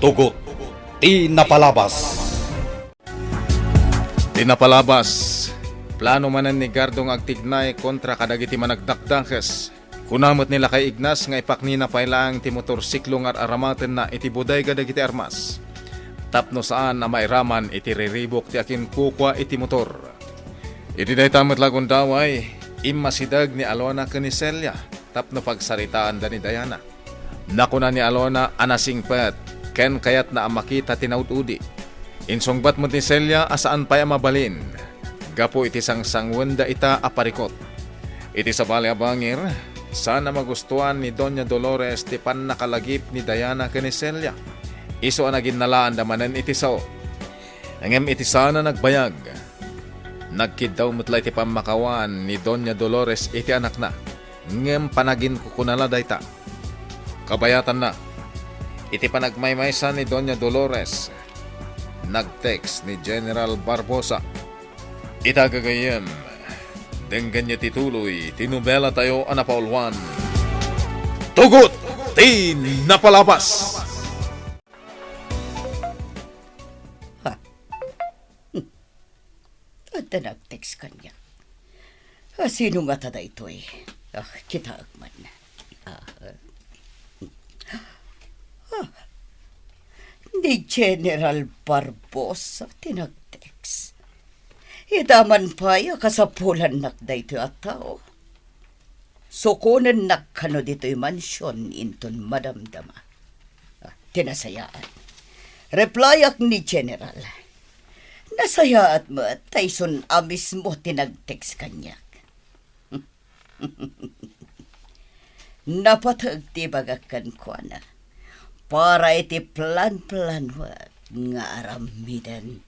Tugot, di napalabas. Di napalabas. Plano manan ni Gardong agtignay kontra kadagiti managdakdakes. Kunamot nila kay Ignas nga ipaknina pailang ti motorsiklo nga aramaten na iti buday kadagiti armas. Tapno saan na mairaman iti riribok ti akin kukwa iti motor. Iti day tamat lagon daway, imasidag ni Alona ken ni Celia tapno pagsaritaan da ni Diana. Nakuna ni Alona anasingpet ken kayat na makita tinaud-udi. Insongbat mo ni Celia asaan pa'y mabalin. Gapo iti sangsangwenda ita aparikot. Iti sa bali abangir, sana magustuhan ni Doña Dolores ti pan nakalagip ni Diana ken ni Celia. Iso ang naginalaan damanan iti sao. Angem iti sana nagbayag. Nagkid daw mutlay ti pamakawan ni Doña Dolores iti anak na. Ngem panagin kukunala dayta. Kabayatan na. Iti panagmaymaysa ni Doña Dolores. Nag-text ni General Barbosa. Itagagayem. Denggan niya tituloy. Tinubela tayo anapaulwan. Tugot! Di napalabas! At nag-text kanya. Sino nga tada ito eh? Kita agman. Ni General Barbosa tinag-text. Itaman pa kasapulan nakda ito at tao. Sukunan nakano dito'y mansyon inton madamdama. Tinasayaan. Reply ak ni General. Nasaya at mo Tyson amis mo tinag-text kanya. Napatag ti bagakan ko na. Para iti plan-plan wag nga aramidan.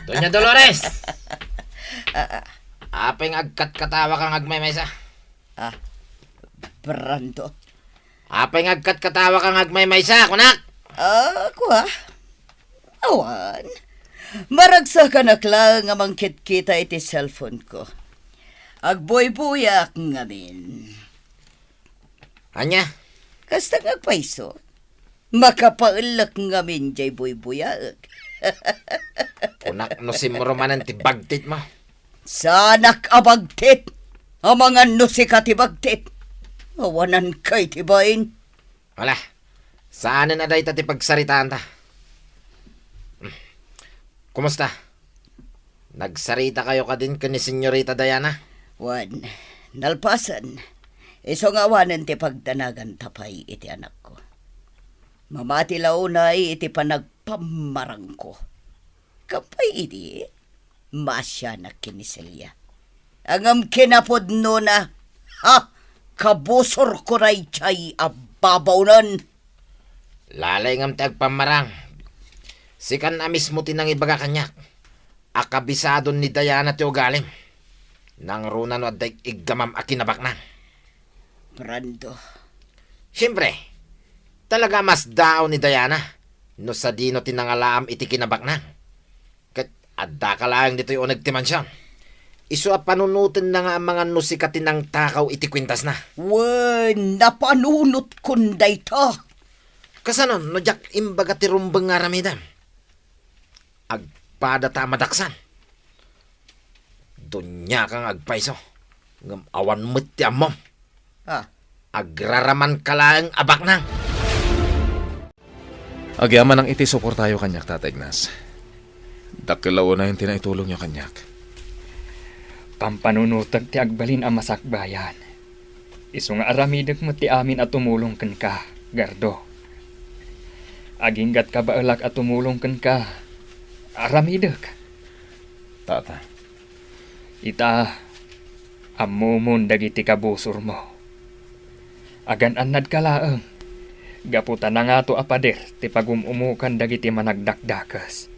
Doña Dolores! Apeng agkat katawa kang agmaymaysa. Brando. Apeng agkat katawa kang agmaymaysa, kunak! Ako awan. Maragsa ka naklang nga mangkit kita iti cellphone ko. Agboy-buyak ngamin. Anya? Kasta nga paiso. Makapaulak ngamin jay boy-buyak. Kunak no si Moromanan ti bagtit mo. Sanak abagtit. Amangan no si katibagtit. Awanan kay tibain. Wala. Saan na day ti pagsaritaan ta? Kumusta? Nagsarita kayo ka din ni Senyorita Diana? Wan, nalpasan. Iso nga wanan ti pagdanagan tapay iti anak ko. Mamati launay iti panagpamarang ko. Kapay iti, masya na kiniselya. Angam kinapod no na, kabusor ko ray chay ababawnan. Lalay ngam tagpamarang. Sikan na mismo tinang ibaga kanyak. Akabisado ni Diana ti ugalim. Nang runa no aday iggamam akinabak na. Brando. Siyempre, talaga mas daaw ni Diana. No sa dino tinangalaam iti kinabak na. Kat adda ka lang dito yung nagtimansyon. Isu a panunutin na nga ang mga nusikatin ng takaw iti kwintas na. Wen, napanunot kunday ta. Kasano, no jak imbaga ti rumbeng nga ramidam. Agpada ta madaksan. Dunya kang agpaiso. Ngam awan mo ti amom. Agraraman ka lang abak nang. Agyaman ang iti suportayo kanyak, Tata Ignas. Dakilaw na yung tinaitulong niyo kanyak. Pampanunutag ti agbalin ang masakbayan. Iso nga aramidag mo ti amin at tumulong ken ka, Gardo. Aginggat ka baalak at tumulong ken ka, aramidag. Tata. Ita, amumon dagiti kabusor mo. Agan anad ka laeng. Gaputan na nga to apader ti pagumumukan dagiti managdakdakas.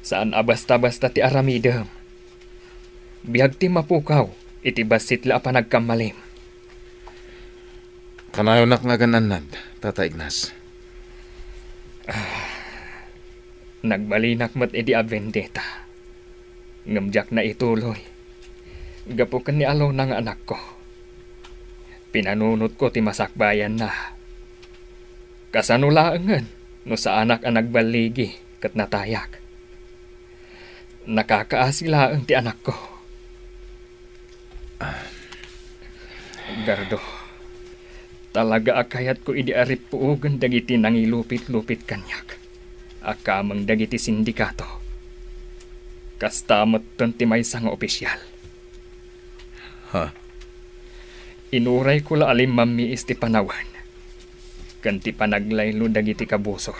Saan abasta-basta ti aramidem. Bihag ti mapukaw, iti basit la pa nagkamalim. Kanayo nak nga gananad, Tata Ignas. Nagbalinak mat edi a vendetta. Ngamjak na ituloy. Gapukan ni Alona nga anak ko. Pinanunot ko ti masakbayan na. Kasanulaangan no sa anak ang nagbaligi kat natayak. Nakakaasilaang ti anak ko. Gardo, talaga akayat ko idiarip puugan dagiti nangilupit-lupit kanyak. Akamang dagiti sindikato. Kastamot ton ti maysa nga opisyal. Ha? Inuray ko la alim mamiis ti panawan. Kanti panaglaylo dagiti kabusor.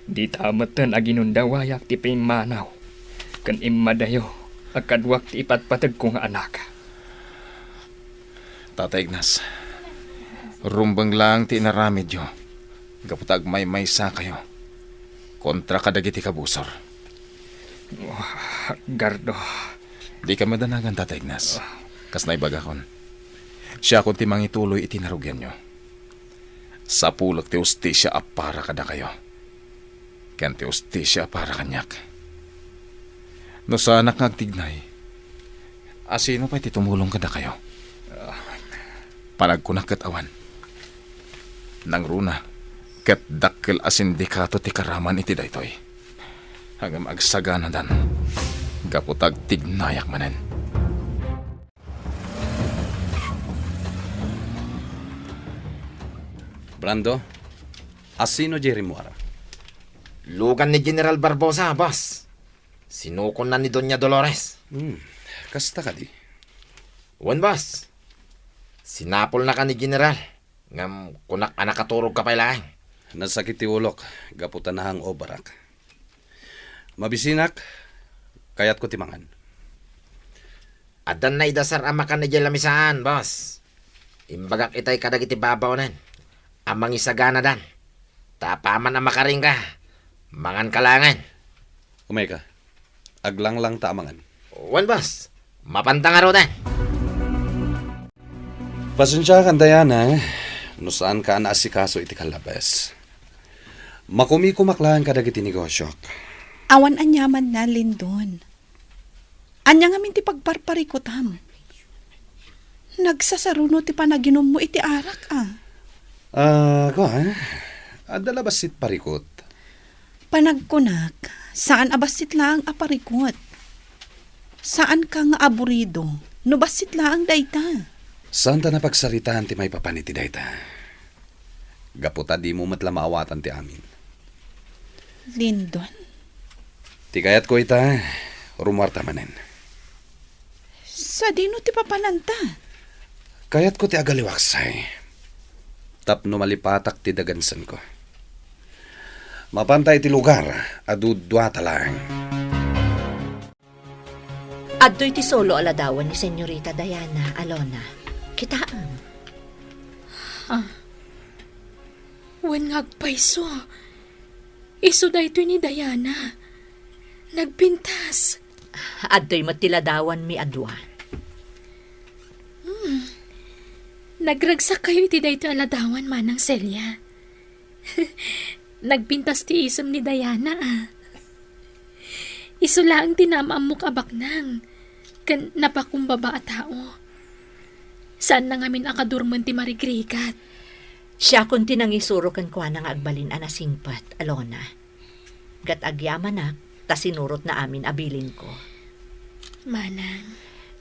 Di tamatan aginundawayak ti pimanaw. Kan imadayo akadwak ti ipatpatag ko nga anak. Tata Ignas, rumbang lang ti inaramid yo. Gaputag may-maysa kayo. Kontra kadagiti kabusor. Gardo, Di ka madanagan, Tata Ignas. Kas naibagakon. Siya kung timang ituloy itinarugyan nyo. Sa pulak ti ustisya para kada kayo. Kan ti ustisya para kanyak. No sa anak ngagtignay, asino pa iti tumulong kada kayo? Panagkunak kat awan. Nang runa, kat dakkel a sindikato ti karaman iti daytoy. Hanggang agsagana dan, gaputag tignayak manen. Brando, asino Jerry Muara? Lugan ni General Barbosa, boss. Sinukon na ni Doña Dolores. Kasta ka di? Wan, boss. Sinapol na ka ni General. Ngam kunak anak katurog ka pailaan. Nasakit ti ulok, gaputan na hang obarak. Mabisinak, kayat ko timangan. Adan na idasar ama ka ni Jelamisaan, boss. Imbagak itay kadag iti babaw nan. Amang isagana dan. Tapaman na makaring ka. Mangan kalangan. Umay ka, aglang lang tamangan. Wan, boss. Mapantang araw dan. Pasensya kan Diana, no saan ka naasikaso iti kalabas. Makumi-kumaklaan ka dagiti negosyo. Awan anyaman na, Lindon. Anya nga minti pagparparikutam. Nagsasaruno ti panaginom mo iti arak, ah. Adalabasit parikot. Panagkunak, saan abasit lang aparikot? Saan ka nga aburido? No basit lang dayta? Saan ta napagsaritaan ti may papaniti dayta? Gaputa di mo matlamawatan ti amin. Lindon, Ti kayat ko ita, rumarta manen. sa dino ti papananta? Kayat ko ti agaliwaksay. Tapno malipatak ti dagansan ko. Mapantay ti lugar, adudwata lang. Adto'y ti solo aladawan ni Senyorita Diana, Alona. Kitaan. Wen ngagpaiso. Iso dayto ni Diana. Nagpintas. Adto'y matiladawan mi adwa. Nagragsak kayo iti dayto aladawan manang Celia. Nagpintas ti isem ni Diana ah. Iso lang tinamaamok abak nang. Kan napakumbaba a tao. Saan na ngamin akadurman ti marigrikat? Siya kung tinangisuro kan kwa nga agbalin anasingpat, Alona. Gat agyaman na, ta sinurot na amin abilin ko. Manang.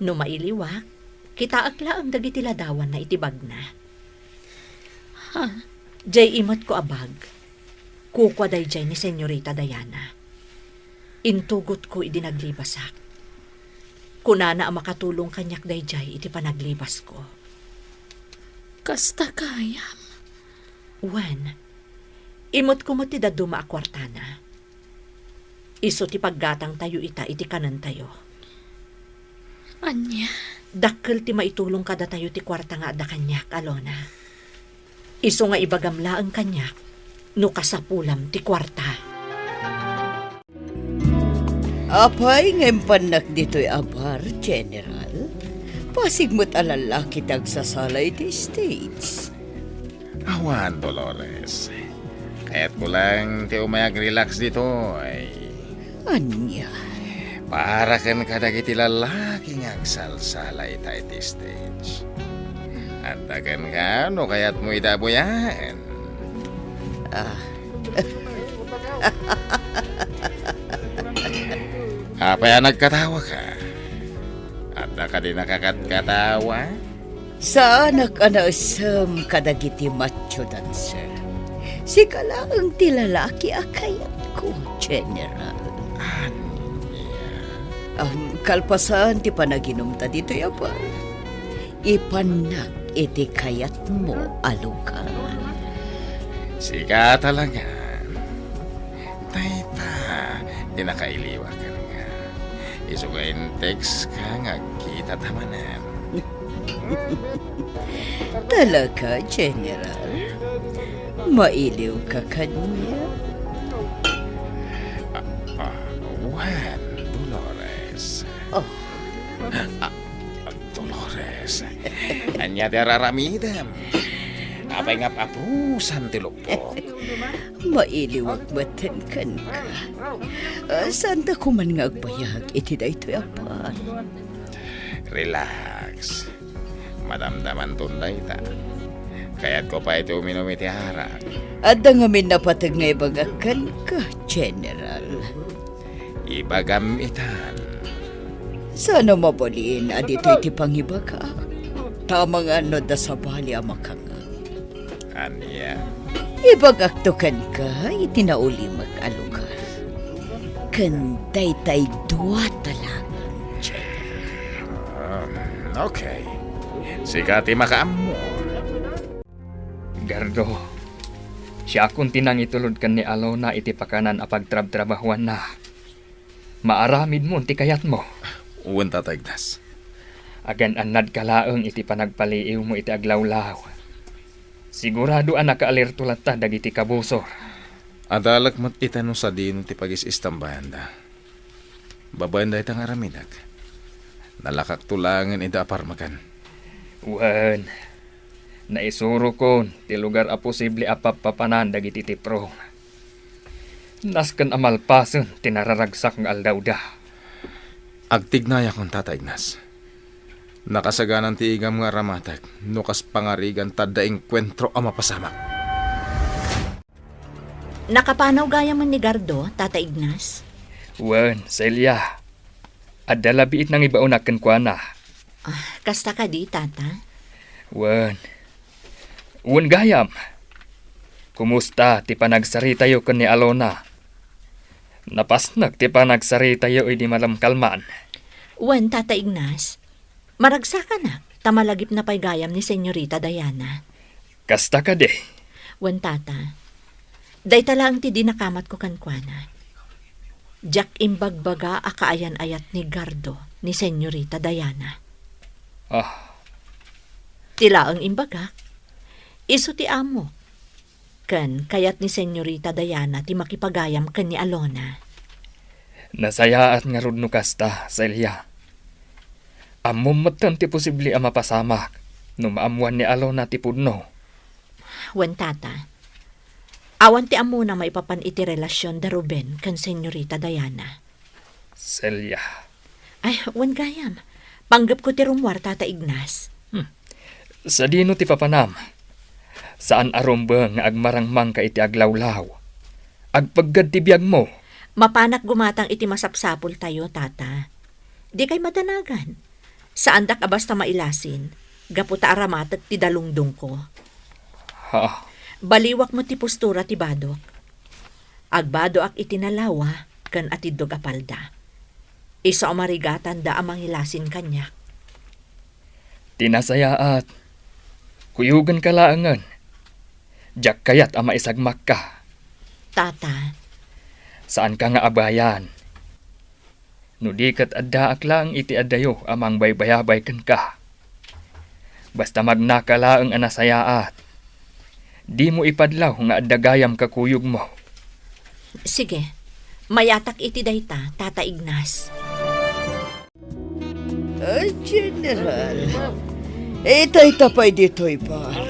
No mailiwak, kita agla ang dagiti ladawan na itibag na. Jay imot ko abag. Kukwa day jay ni Senyorita Diana. Intugot ko idinaglibasak. Kunana ang makatulong kanyak day jay iti panaglibas ko. Kasta kayam. Wan, imot ko mo ti daduma a kwartana. Iso ti paggatang tayo iti kanan tayo. Anya. Dakkel ti maitulong kada tayo ti kwarta nga ada kanyak, Alona. Iso nga ibagamla ang kanyak, no kasapulam ti kwarta. Apay ngayon panak dito'y abar, General. Pasig mo't alala kitag sasalay ti States. Awan, Dolores. Kaya't ko lang ti umayag relax dito ay Anya? Para kan kadagiti lalaki nga agsalsala ita iti stage. At tagan ka, no kaya't mo idabo yan. Apaya nagkatawa ka? At ka din nakakatkatawa? Saan ka na asam kadagiti macho dancer? Si kalaang ti lalaki akayat ko, General. Ang kalpasan ti panaginom ta dito yapa. Ipanak iti kayat mo, alukan. Sika talaga. Tayta, dinakailiwakan nga. Isugayin text ka nga kita tamanan. Talaga, General. Mailiw ka kanya. Juan Dolores. Oh. Dolores. Anya ti araramidam. Apay nga papusan ti lupok. Mailiwag matan kan ka. Saan ta kuman nga agbayag iti da ito yapan? Relax. Madamdaman tunday ta. Kaya't ko pa ito uminom iti harak. At ngamin na patag nga ibagakan ka, General. Ibagamitan. Sana mabaliin adito iti pangibaga. Tamang ano da sa bali amakanga. Anya. Ibagaktukan ka, itinauli mag-alukan. Kanday tay dua talagang, General. Okay. Sikati makaamo. Gardo, siya akong tinang itulod kan ni Alona iti pakanan a pagtrab-trabahuan na. Maaramid mo ti kayat mo. Uwan tatagnas. Agan anad kalaeng iti panagpaliiw mo iti aglawlaw. Sigurado anak ka-alerto lata dagiti kabusor. Adalak mat itano sa din ti pagis-istambahan da. Babayan da itang aramidag. Nalakak tulangan ida aparmakan. Wan, naisuro kon ti lugar a posible apapapanan dagiti tipro. Nasken amalpasen tinararagsak ng aldawda. Agtignay akong tataignas. Nakasaganan ti igam nga ramatag, nukas pangarigan tadda enkwentro a mapasamak. Nakapanaw gaya man ni Gardo, Tata Ignas. Wan, Celia. Adala biit nang ibaunaken kwa na. Kasta ka di, Tata? Wan. Wan gayam. Kumusta ti panagsari tayo kan ni Alona? Napasnag ti panagsari tayo di malam kalman. Wan, Tata Ignas. Maragsa ka na, tamalagip na pa'y gayam ni Senyorita Diana. Kasta ka de. Wan, Tata. Day talang ti dinakamat ko kankwana. Jack imbagbaga akaayan-ayat ni Gardo ni Senyorita Diana. Tila ang imbaga. Iso ti amo. Kan kayat ni Senyorita Diana ti makipagayam kan ni Alona. Nasayaat nga rudno kasta, Celia. Amom matan ti posible a mapasamak no maamuan ni Alona ti pudno. Wan, Tata. Awan ti amo na maipapan iti relasyon da Ruben kan Senyorita Diana. Celia. Ay, wan gayam. Panggap ko ti rumwar, Tata Ignas. Sa dino ti papanam. Saan arom ba nga agmarangmang ka iti aglawlaw? Agpaggad ti biyag mo. Mapanak gumatang iti masapsapol tayo, Tata. Di kay madanagan. Saan dak abasta mailasin? Gaputa aramatag ti dalungdong ko. Baliwak mo ti postura ti badok. Agbado ak itinalawa kan atidog apalda. Isa marigatan da amang ilasin kanya. Tinasayaat. Kuyugan ka laangan. Diyak kayat ama isagmak ka. Tata. Saan ka nga abayan? No di kat addaak lang iti adayo amang baybayabay kan ka. Basta magnakalaang anasayaat. Di mo ipadlaw nga addagayam kakuyog mo. Sige, mayatak iti dayta, Tata Ignas. General, itay tapay dito'y bar.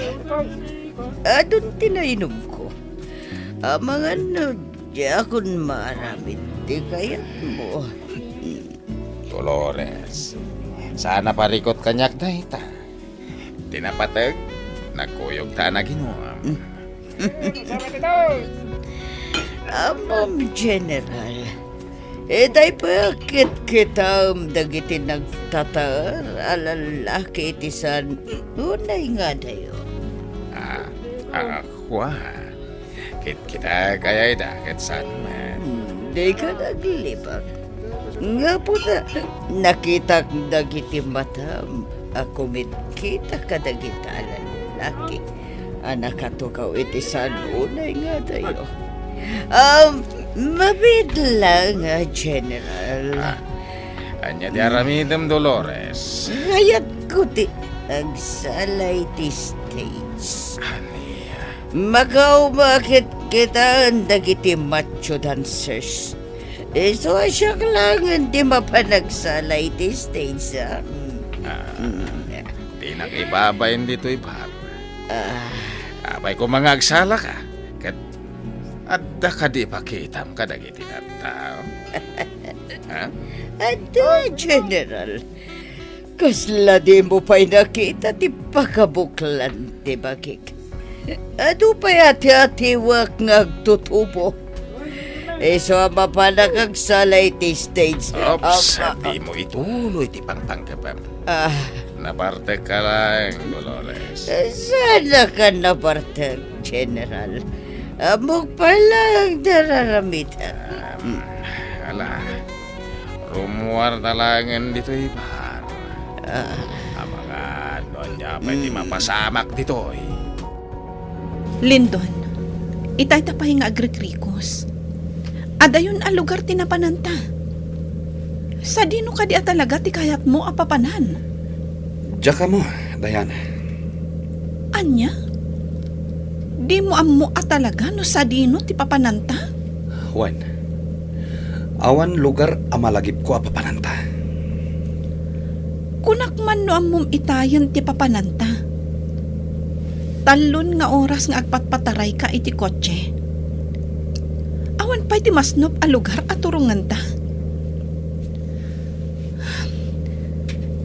Adun tinainom ko. Mga no, di akong maramit di kayat mo. Dolores, sana parikot kanyak na ita. Tinapatag, nagkuyog ta na ginuam. Amam General, day bakit kita dagiti nagtatar alalaki iti san unay nga dayo. Akwa, kita kaya dakit saan man. Di ka naglibag. Nga po na, nakita dagiti matam, ako kita ka dagiti alalaki. Anak katukaw iti san unay nga dayo. Mabidla nga, General. Anya di aramidem, Dolores. Ngayat ko ti nagsalay ti stage. Ania. Makaw bakit kita ang dagiti macho dancers. So asyak lang hindi mapanagsalay ti stage. Di nakibabayin dito ibat. Abay ko mga agsala ka. Kat adda ka di pakitam ka dagiti na tao. Ha? Ada, General. Kasla di mo pa'y nakita ti pakabuklan ti bakik. Ado pa'y ati-atiwak ngagtutubo. So mapanakagsalay ti stage. Ops, di mo ituloy ti pangpanggabam. Naparte ka lang, Dolores. Sana ka nabartag, General. Amok pa lang dararamitan. Ala, rumuar talangan dito ibar. Ang mga donya pwede mapasamak dito eh. Lindon, itay tapahin nga agrikrikos. Adayon a lugar tinapananta. Sa dino ka di talaga ti kayat mo apapanan. Diya ka mo, Diana. Anya? Di mo ammo talaga no sa dino ti papananta? Juan, awan lugar amalagip ko apapananta. Kunak man no ammom itayon ti papananta. Talon nga oras nga agpatpataray ka iti kotse. Awan pa'y ti masnop a lugar at turungan ta.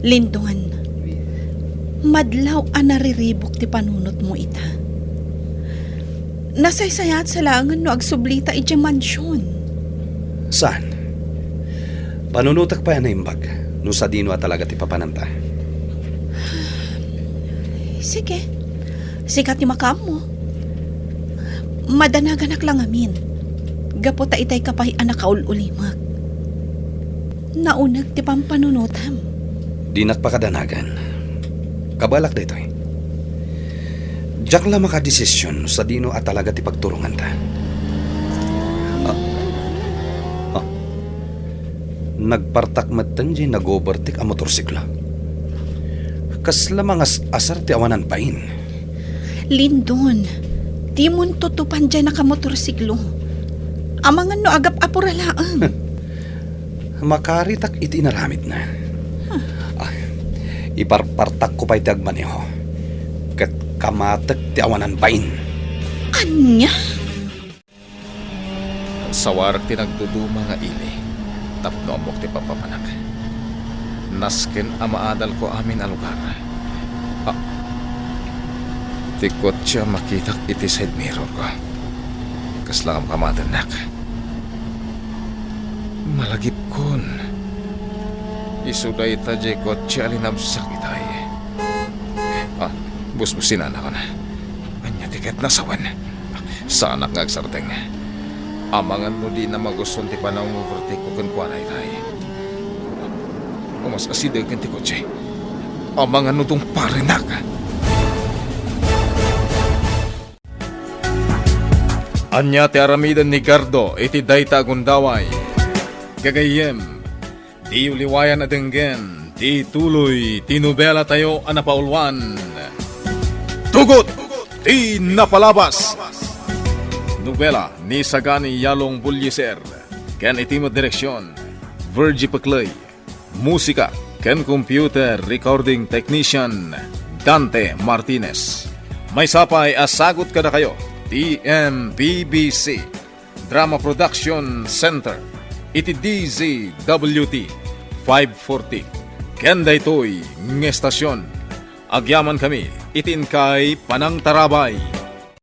Lindon, madlaw a nariribok ti panunot mo ita. Nasaysayat sa langan no agsublita iti mansyon. Saan? Panunutak pa yan na imbag. No sa dino talaga ti papananta. Sige, sikat ti makam mo. Madanaganak lang amin. Gapota itay kapay anak kaululimak. Naunag ti pampanunutam. Dinak pa kadanagan. Kabalak dito eh. Diyak lang makadesisyon sa dino at talaga ti pagturungan ta. Nagpartak matan di nag-overtake ang motorsiklo. Kasla mga asar ti awanan pain. Lindon, di mo tutupan dyan nakamotorsiklo. Amangan no agap apuralaang. Makaritak iti naramit na. Iparpartak ko pa'y tagmaneho. Kat kamatak ti awanan pain. Anya? Sawarak ti nagduduma nga ini. Tapno amok ti papamanak. Nasken amaadal ko amin a lugar. Tikot siya makitak iti side mirror ko. Kaslang ang kamadanak. Malagip kon. Isuday ta jay kotse alinabsak itay. Busbusin na ko na. Anya tiket na sawan. Sana nga agsarteng. Amangan mo di na magustuhan ti panahon overtake ko kan kuanay tay. Umas asidag kan ti kotse. Amangan mo tong parinak. Anya ti aramidan ni Gardo iti dayta agundaway. Gagayem, di uliwayan adenggen, di tuloy, tinubela tayo anapaulwan. Tugot, di napalabas. Nobela ni Sagani Yalong Bulyeser. Ken itimo direksyon, Virgie Paclay. Musika, ken computer recording technician, Dante Martinez. May sapay asagot kada kayo, TMPBC Drama Production Center. Iti DZWT 540. Kenda ito'y ng estasyon. Agyaman kami, itin kay Panang Tarabay.